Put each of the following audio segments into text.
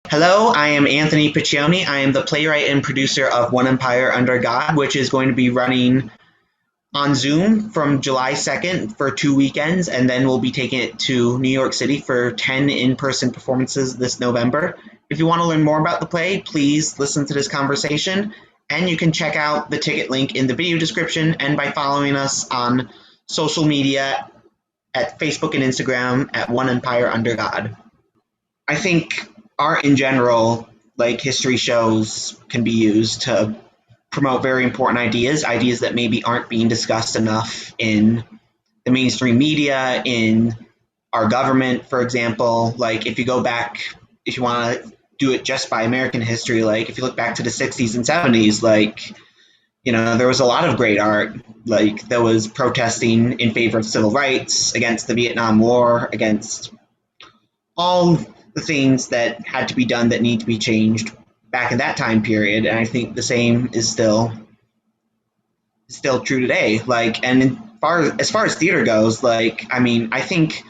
Hello, I am Anthony Piccione. I am the playwright and producer of One Empire Under God, which is going to be running on Zoom from July 2nd for 2 weekends, and then we'll be taking it to New York City for 10 in-person performances this November. If you want to learn more about the play, please listen to this conversation, and you can check out the ticket link in the video description and by following us on social media at Facebook and Instagram at One Empire Under God. I think art in general, like history shows, can be used to promote very important ideas that maybe aren't being discussed enough in the mainstream media, in our government, for example. Like if you go back, if you want to do it just by American history, like if you look back to the 60s and 70s, there was a lot of great art. Like there was protesting in favor of civil rights, against the Vietnam War, against all the things that had to be done that need to be changed back in that time period. And I think the same is still true today. As far as theater goes, I think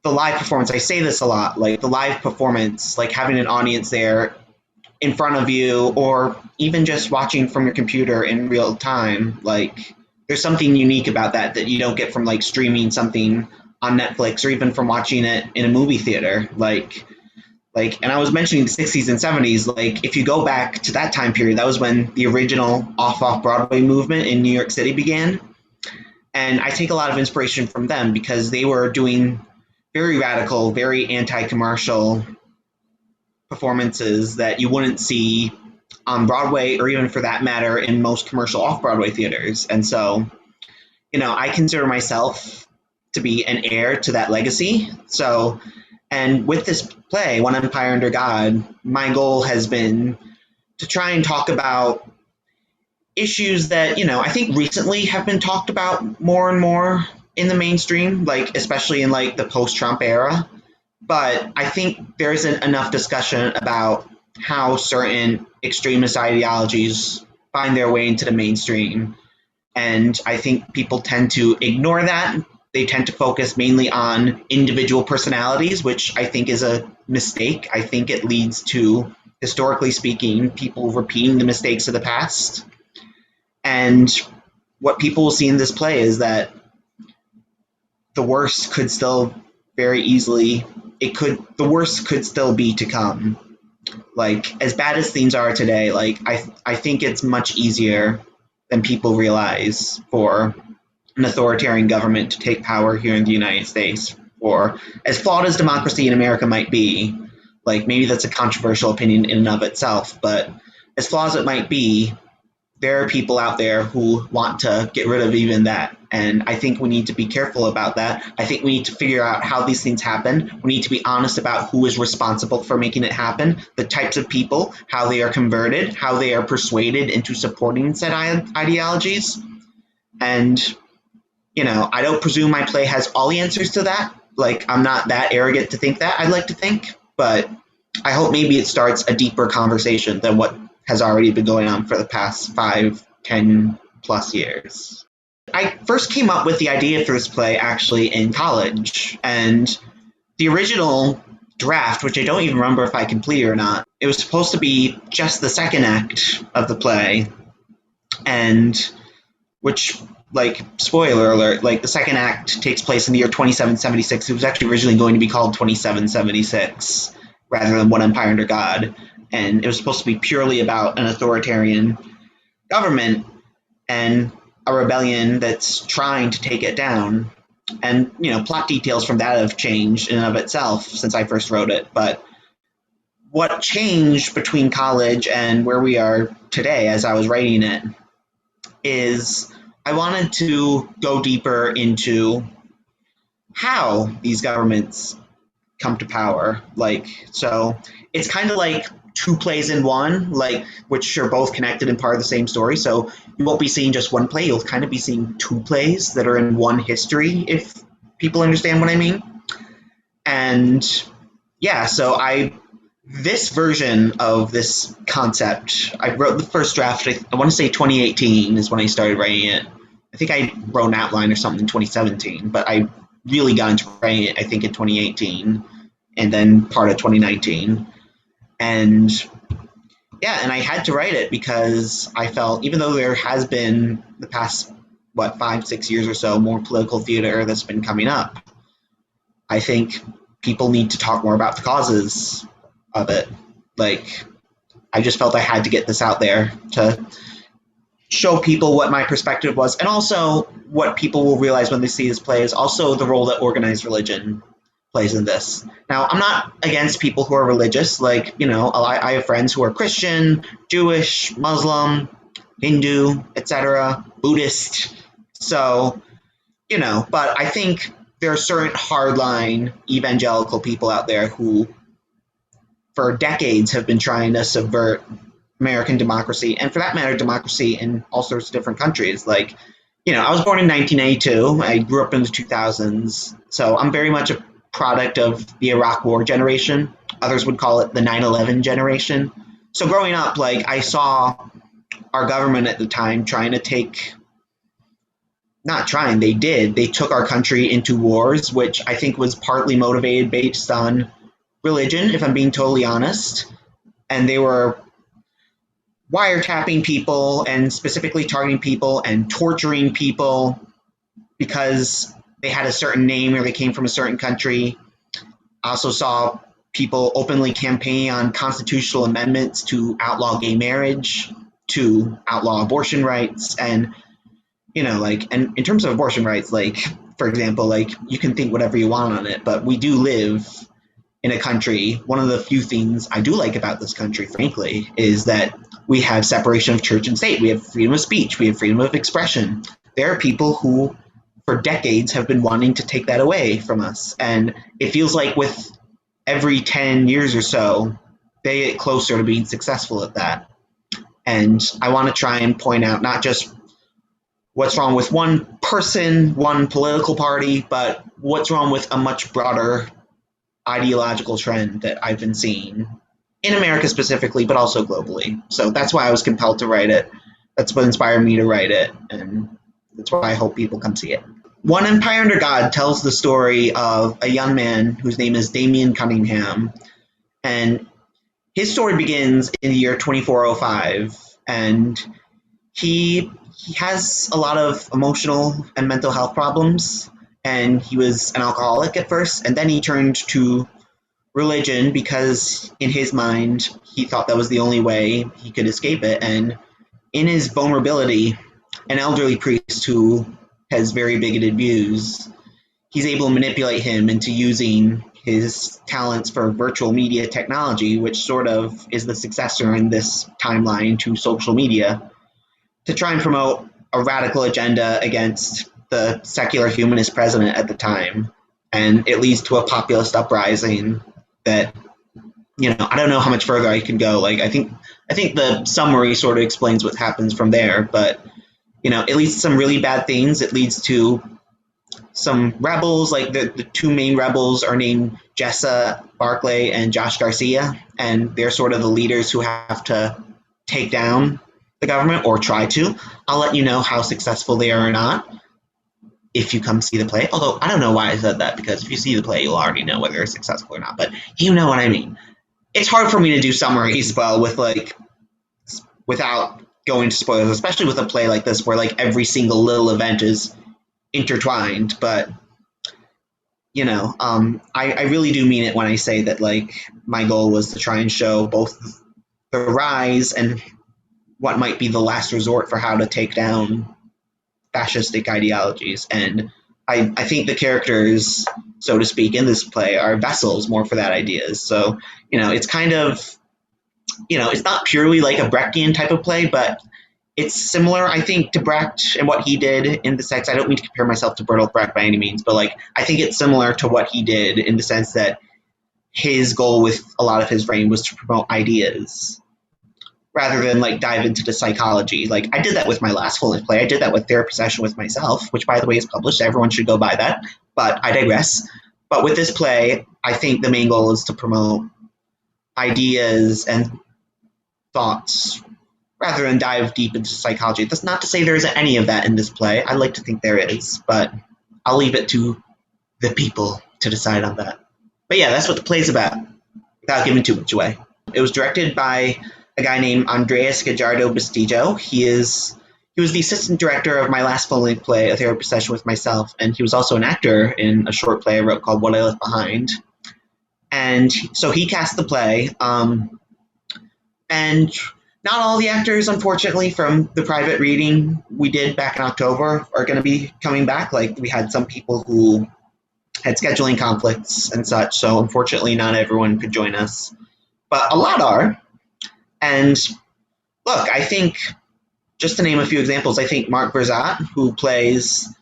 the live performance, I say this a lot, like the live performance, like having an audience there in front of you, or even just watching from your computer in real time, like there's something unique about that you don't get from like streaming something on Netflix or even from watching it in a movie theater. And I was mentioning the 60s and 70s, like if you go back to that time period, that was when the original off-Broadway movement in New York City began. And I take a lot of inspiration from them because they were doing very radical, very anti-commercial performances that you wouldn't see on Broadway, or even for that matter in most commercial off-Broadway theaters. And so, I consider myself to be an heir to that legacy. So, and with this play, One Empire Under God, my goal has been to try and talk about issues that, I think recently have been talked about more and more in the mainstream, like especially in like the post-Trump era. But I think there isn't enough discussion about how certain extremist ideologies find their way into the mainstream. And I think people tend to ignore that. They tend to focus mainly on individual personalities, which I think is a mistake. I think it leads to, historically speaking, people repeating the mistakes of the past. And what people will see in this play is that the worst could still very easily, the worst could still be to come. Like, as bad as things are today, like, I think it's much easier than people realize for an authoritarian government to take power here in the United States. Or as flawed as democracy in America might be, like maybe that's a controversial opinion in and of itself, but as flawed as it might be, there are people out there who want to get rid of even that. And I think we need to be careful about that. I think we need to figure out how these things happen. We need to be honest about who is responsible for making it happen, the types of people, how they are converted, how they are persuaded into supporting said ideologies. And I don't presume my play has all the answers to that. Like, I'm not that arrogant to think that, I'd like to think. But I hope maybe it starts a deeper conversation than what has already been going on for the past 5, 10 plus years. I first came up with the idea for this play actually in college. And the original draft, which I don't even remember if I completed or not, it was supposed to be just the second act of the play. And which, like, spoiler alert, like the second act takes place in the year 2776. It was actually originally going to be called 2776 rather than One Empire Under God. And it was supposed to be purely about an authoritarian government and a rebellion that's trying to take it down. And, plot details from that have changed in and of itself since I first wrote it. But what changed between college and where we are today as I was writing it is I wanted to go deeper into how these governments come to power. So it's kind of like two plays in one, which are both connected and part of the same story. So you won't be seeing just one play, you'll kind of be seeing two plays that are in one history, if people understand what I mean. And yeah, so this version of this concept, I wrote the first draft, I want to say 2018 is when I started writing it. I think I wrote an outline or something in 2017, but I really got into writing it, I think, in 2018, and then part of 2019. And yeah, and I had to write it because I felt, even though there has been the past, 5-6 years or so, more political theater that's been coming up, I think people need to talk more about the causes of it. Like, I just felt I had to get this out there to show people what my perspective was, and also what people will realize when they see this play is also the role that organized religion plays in this. Now, I'm not against people who are religious. Like, I have friends who are Christian, Jewish, Muslim, Hindu, etc., Buddhist. So, but I think there are certain hardline evangelical people out there who, for decades, have been trying to subvert American democracy, and for that matter, democracy in all sorts of different countries. Like, I was born in 1982. I grew up in the 2000s, so I'm very much a product of the Iraq War generation. Others would call it the 9/11 generation. So growing up, like, I saw our government at the time trying to they took our country into wars, which I think was partly motivated based on religion, if I'm being totally honest. And they were wiretapping people and specifically targeting people and torturing people because they had a certain name or they came from a certain country. I also saw people openly campaigning on constitutional amendments to outlaw gay marriage, to outlaw abortion rights. And, and in terms of abortion rights, like, for example, like, you can think whatever you want on it, but we do live in a country. One of the few things I do like about this country, frankly, is that we have separation of church and state. We have freedom of speech. We have freedom of expression. There are people who, for decades, have been wanting to take that away from us. And it feels like with every 10 years or so, they get closer to being successful at that. And I want to try and point out not just what's wrong with one person, one political party, but what's wrong with a much broader ideological trend that I've been seeing in America specifically, but also globally. So that's why I was compelled to write it. That's what inspired me to write it, and that's why I hope people come see it. One Empire Under God tells the story of a young man whose name is Damian Cunningham, and his story begins in the year 2405, and he has a lot of emotional and mental health problems, and he was an alcoholic at first, and then he turned to religion because in his mind he thought that was the only way he could escape it. And in his vulnerability, an elderly priest who has very bigoted views, he's able to manipulate him into using his talents for virtual media technology, which sort of is the successor in this timeline to social media, to try and promote a radical agenda against the secular humanist president at the time. And it leads to a populist uprising that, I don't know how much further I can go. Like, I think the summary sort of explains what happens from there, but, it leads to some really bad things. It leads to some rebels. Like, the two main rebels are named Jessa Barclay and Josh Garcia, and they're sort of the leaders who have to take down the government, or try to. I'll let you know how successful they are or not if you come see the play. Although, I don't know why I said that, because if you see the play, you'll already know whether it's successful or not. But you know what I mean. It's hard for me to do summaries well without going to spoilers, especially with a play like this where every single little event is intertwined. But I really do mean it when I say that my goal was to try and show both the rise and what might be the last resort for how to take down fascistic ideologies. And I think the characters, so to speak, in this play are vessels more for that ideas. So, it's kind of, it's not purely like a Brechtian type of play, but it's similar, I think, to Brecht and what he did in the sense, I don't mean to compare myself to Bertolt Brecht by any means, but I think it's similar to what he did in the sense that his goal with a lot of his reign was to promote ideas rather than dive into the psychology. I did that with my last full-length play. I did that with Therapy Session with Myself, which, by the way, is published. Everyone should go buy that. But I digress. But with this play, I think the main goal is to promote ideas and thoughts rather than dive deep into psychology. That's not to say there isn't any of that in this play. I like to think there is, but I'll leave it to the people to decide on that. But yeah, that's what the play's about, without giving too much away. It was directed by a guy named Andres Gallardo Bustillo. He was the assistant director of my last full-length play, A Therapy Session with Myself, and he was also an actor in a short play I wrote called What I Left Behind. And so he cast the play, and not all the actors, unfortunately, from the private reading we did back in October are going to be coming back. Like, we had some people who had scheduling conflicts and such, so unfortunately not everyone could join us. But a lot are. And look, I think, just to name a few examples, I think Mark Verzat, who plays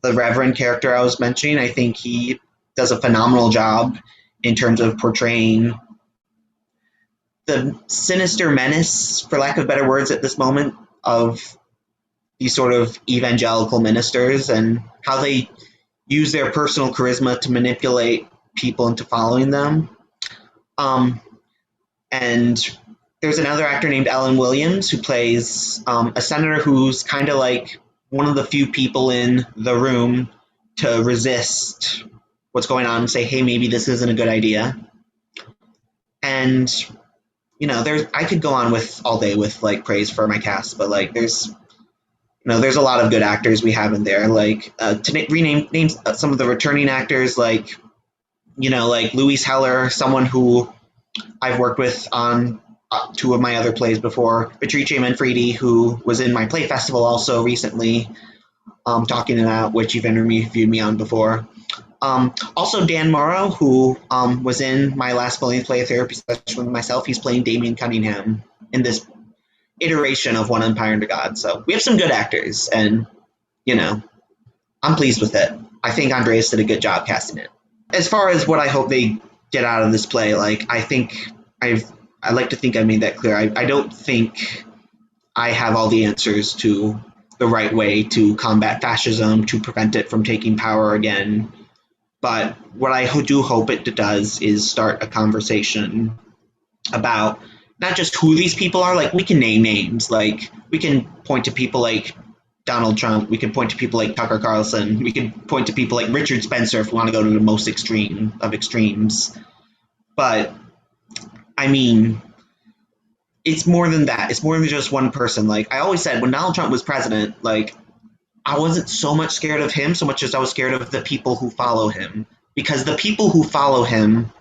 the Reverend character I was mentioning, I think he does a phenomenal job in terms of portraying the sinister menace, for lack of better words at this moment, of these sort of evangelical ministers and how they use their personal charisma to manipulate people into following them. And there's another actor named Ellen Williams who plays a senator who's kind of like one of the few people in the room to resist what's going on and say, hey, maybe this isn't a good idea. And I could go on with all day with like praise for my cast, but like there's a lot of good actors we have in there. Like to name some of the returning actors, like Louise Heller, someone who I've worked with on two of my other plays before. Patrice Manfredi, who was in my play festival also recently, talking it out, which you've interviewed me on before. Also Dan Morrow, who was in my last full-length play, Therapy Session with Myself. He's playing Damien Cunningham in this iteration of One Empire Under God. So we have some good actors, and I'm pleased with it. I think Andres did a good job casting it. As far as what I hope they get out of this play, like I like to think I made that clear. I don't think I have all the answers to the right way to combat fascism, to prevent it from taking power again. But what I do hope it does is start a conversation about not just who these people are. Like, we can name names. Like, we can point to people like Donald Trump. We can point to people like Tucker Carlson. We can point to people like Richard Spencer if we want to go to the most extreme of extremes. But, I mean, it's more than that. It's more than just one person. Like, I always said, when Donald Trump was president, like, I wasn't so much scared of him so much as I was scared of the people who follow him. Because the people who follow him,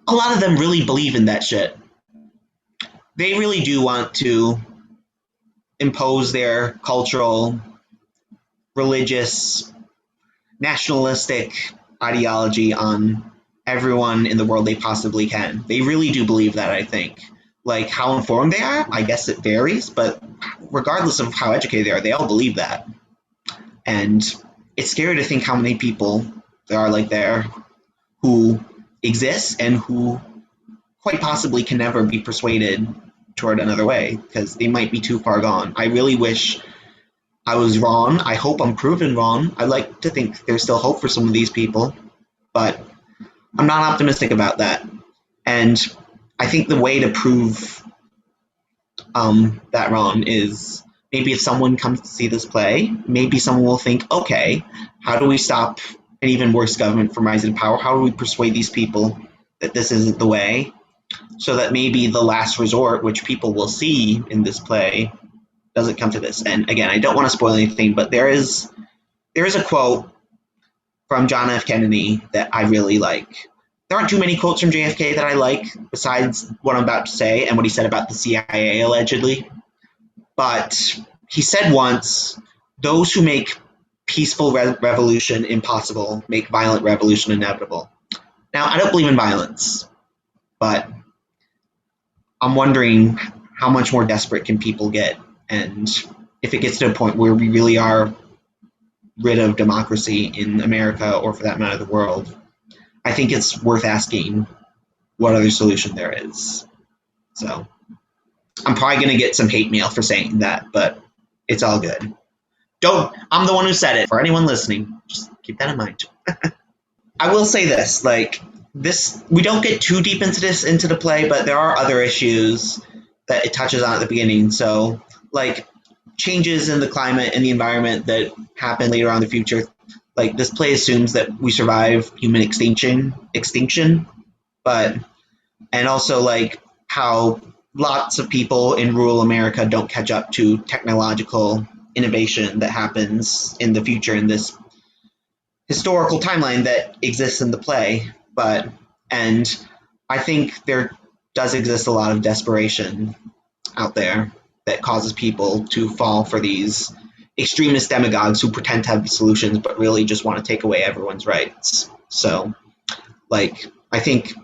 a lot of them really believe in that shit. They really do want to impose their cultural, religious, nationalistic ideology on everyone in the world they possibly can. They really do believe that, I think. Like, how informed they are, I guess it varies, but regardless of how educated they are, they all believe that. And it's scary to think how many people there are like there who exist and who quite possibly can never be persuaded toward another way because they might be too far gone. I really wish I was wrong. I hope I'm proven wrong. I like to think there's still hope for some of these people, but I'm not optimistic about that. And I think the way to prove that wrong is maybe if someone comes to see this play, maybe someone will think, okay, how do we stop an even worse government from rising to power? How do we persuade these people that this isn't the way? So that maybe the last resort, which people will see in this play, doesn't come to this. And again, I don't want to spoil anything, but there is a quote from John F. Kennedy that I really like. There aren't too many quotes from JFK that I like, besides what I'm about to say and what he said about the CIA, allegedly. But he said once, those who make peaceful revolution impossible make violent revolution inevitable. Now, I don't believe in violence, but I'm wondering how much more desperate can people get, and if it gets to a point where we really are rid of democracy in America, or for that matter, the world, I think it's worth asking what other solution there is. So I'm probably going to get some hate mail for saying that, but it's all good. I'm the one who said it. For anyone listening, just keep that in mind. I will say this, we don't get too deep into the play, but there are other issues that it touches on at the beginning. So, like, changes in the climate and the environment that happen later on in the future. Like, this play assumes that we survive human extinction, and also, like, how lots of people in rural America don't catch up to technological innovation that happens in the future in this historical timeline that exists in the play. And I think there does exist a lot of desperation out there that causes people to fall for these extremist demagogues who pretend to have solutions but really just want to take away everyone's rights. So, like, I think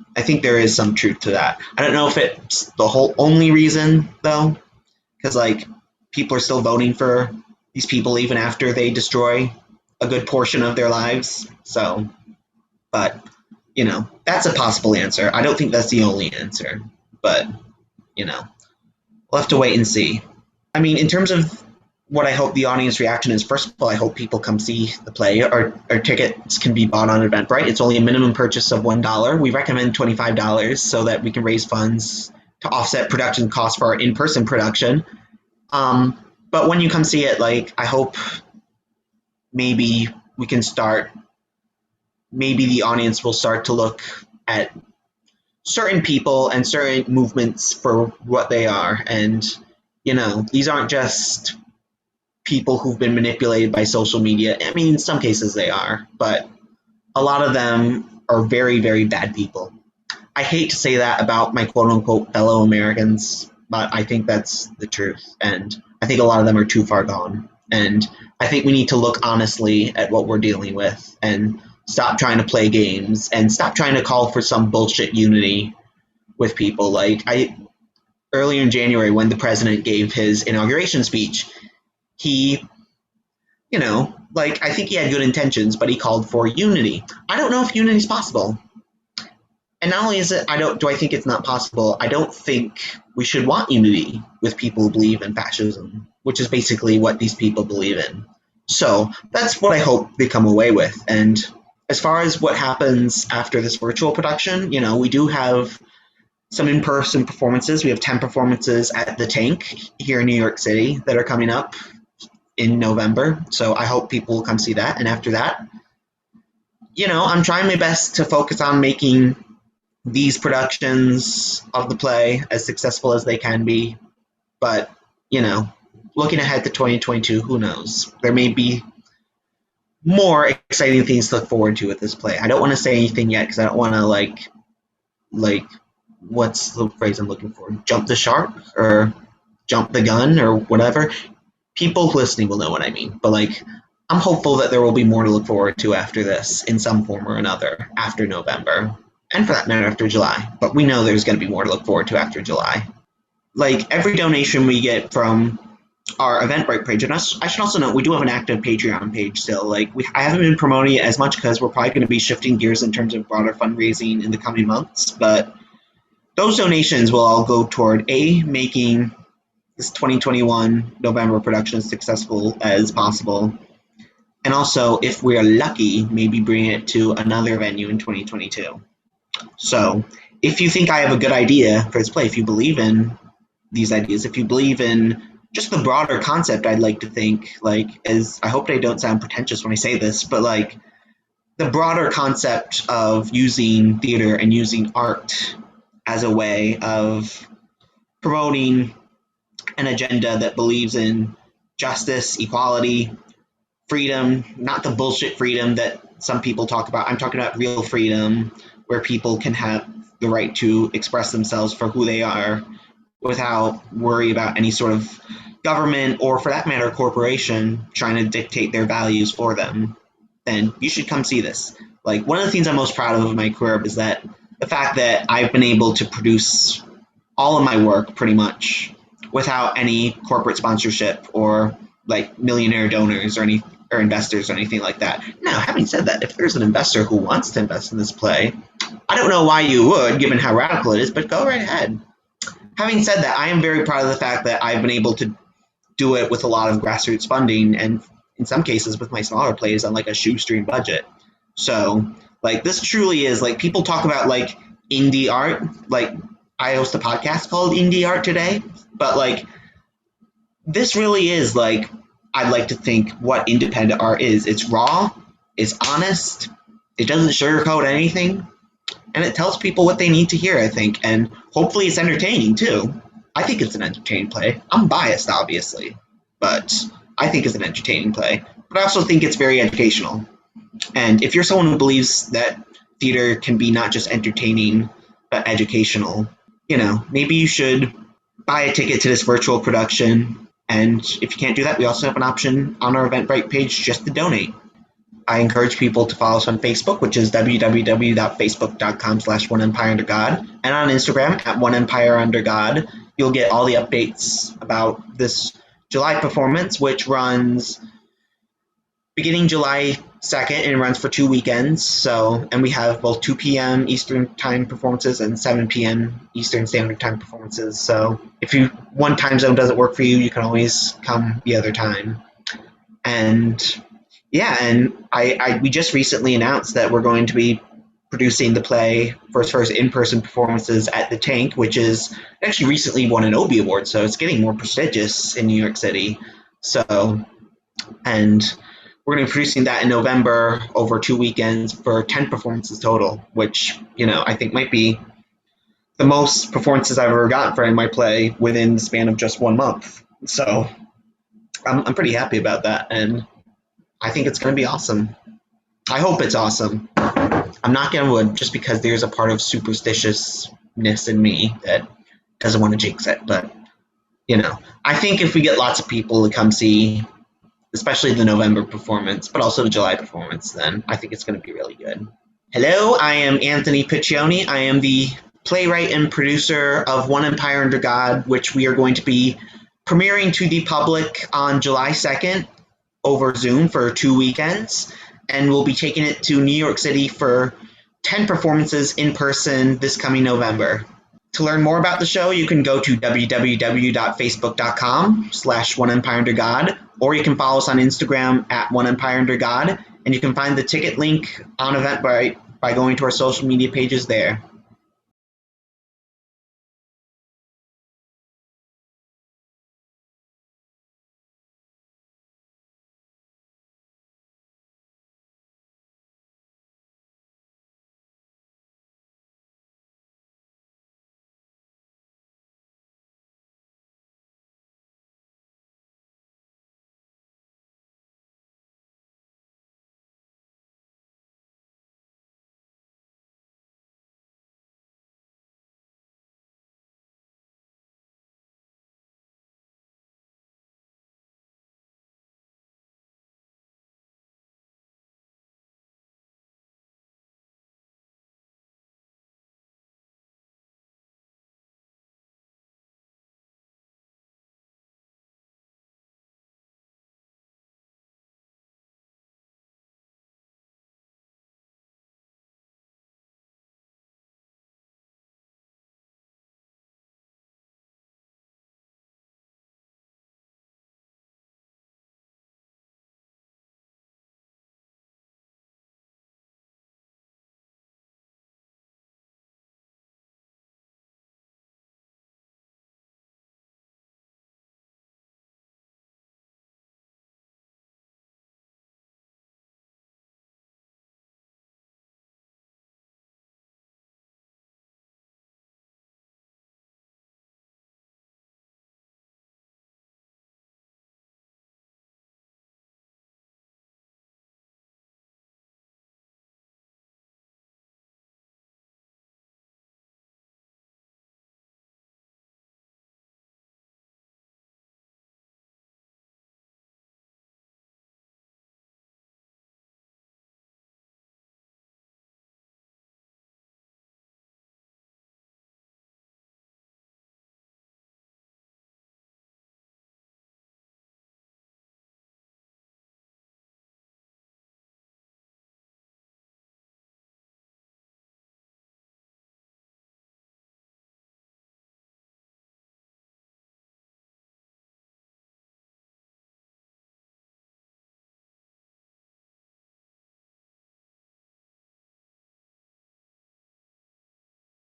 there is some truth to that. I don't know if it's the whole only reason though, because like people are still voting for these people even after they destroy a good portion of their lives. So, but you know, that's a possible answer. I don't think that's the only answer, but you know, we'll have to wait and see. I mean, in terms of what I hope the audience reaction is, first of all, I hope people come see the play. Our tickets can be bought on Eventbrite. It's only a minimum purchase of $1. We recommend $25 so that we can raise funds to offset production costs for our in-person production. But when you come see it, like, I hope maybe we can start, maybe the audience will start to look at certain people and certain movements for what they are. And, you know, these aren't just people who've been manipulated by social media. I mean, in some cases they are, but a lot of them are very, very bad people. I hate to say that about my quote-unquote fellow Americans, but I think that's the truth. And I think a lot of them are too far gone. And I think we need to look honestly at what we're dealing with and stop trying to play games and stop trying to call for some bullshit unity with people. Like, earlier in January when the president gave his inauguration speech, he, you know, like, I think he had good intentions, but he called for unity. I don't know if unity is possible. And not only is it, do I think it's not possible, I don't think we should want unity with people who believe in fascism, which is basically what these people believe in. So that's what I hope they come away with. And as far as what happens after this virtual production, you know, we do have some in-person performances. We have 10 performances at the Tank here in New York City that are coming up in November. So I hope people will come see that. And after that, you know, I'm trying my best to focus on making these productions of the play as successful as they can be. But, you know, looking ahead to 2022, who knows? There may be more exciting things to look forward to with this play. I don't want to say anything yet because I don't want to like, what's the phrase I'm looking for? Jump the shark or jump the gun or whatever. People listening will know what I mean. But like, I'm hopeful that there will be more to look forward to after this in some form or another after November. And for that matter, after July. But we know there's going to be more to look forward to after July. Like, every donation we get from our Eventbrite page, and I should also note, we do have an active Patreon page still. Like, I haven't been promoting it as much because we're probably going to be shifting gears in terms of broader fundraising in the coming months. But those donations will all go toward, A, making this 2021 November production as successful as possible. And also, if we're lucky, maybe bring it to another venue in 2022. So if you think I have a good idea for this play, if you believe in these ideas, if you believe in just the broader concept, I'd like to think, like, as I hope I don't sound pretentious when I say this, but like the broader concept of using theater and using art as a way of promoting an agenda that believes in justice, equality, freedom, not the bullshit freedom that some people talk about. I'm talking about real freedom, where people can have the right to express themselves for who they are without worry about any sort of government or, for that matter, corporation trying to dictate their values for them. Then you should come see this. Like, one of the things I'm most proud of in my career is that the fact that I've been able to produce all of my work pretty much without any corporate sponsorship or like millionaire donors or investors or anything like that. Now, having said that, if there's an investor who wants to invest in this play, I don't know why you would, given how radical it is, but go right ahead. Having said that, I am very proud of the fact that I've been able to do it with a lot of grassroots funding, and in some cases with my smaller plays on like a shoestring budget. So, like, this truly is, like, people talk about like indie art, like I host a podcast called Indie Art Today, but like this really is, like, I'd like to think what independent art is. It's raw, it's honest, it doesn't sugarcoat anything, and it tells people what they need to hear, I think, and hopefully it's entertaining too. I think it's an entertaining play. I'm biased, obviously, but I think it's an entertaining play. But I also think it's very educational. And if you're someone who believes that theater can be not just entertaining but educational, maybe you should buy a ticket to this virtual production. And if you can't do that, we also have an option on our Eventbrite page just to donate. I encourage people to follow us on Facebook, which is www.facebook.com/OneEmpireUnderGod, and on Instagram at OneEmpireUnderGod. You'll get all the updates about this July performance, which runs beginning July 2nd and runs for 2 weekends. And we have both 2 p.m. Eastern Time performances and 7 p.m. Eastern Standard Time performances. So if one time zone doesn't work for you, you can always come the other time. And we just recently announced that we're going to be producing the play for its first in-person performances at the Tank, which is actually recently won an Obie Award, so it's getting more prestigious in New York City. And we're going to be producing that in November over 2 weekends for 10 performances total, which, I think might be the most performances I've ever gotten for my play within the span of just 1 month. So I'm pretty happy about that, and I think it's going to be awesome. I hope it's awesome. I'm knocking on wood just because there's a part of superstitiousness in me that doesn't want to jinx it. But, I think if we get lots of people to come see, especially the November performance, but also the July performance, then I think it's going to be really good. Hello, I am Anthony Piccione. I am the playwright and producer of One Empire Under God, which we are going to be premiering to the public on July 2nd over Zoom for 2 weekends, and we'll be taking it to New York City for 10 performances in person this coming November. To learn more about the show, you can go to www.facebook.com/OneEmpireUnderGod, or you can follow us on Instagram at OneEmpireUnderGod, and you can find the ticket link on Eventbrite by going to our social media pages there.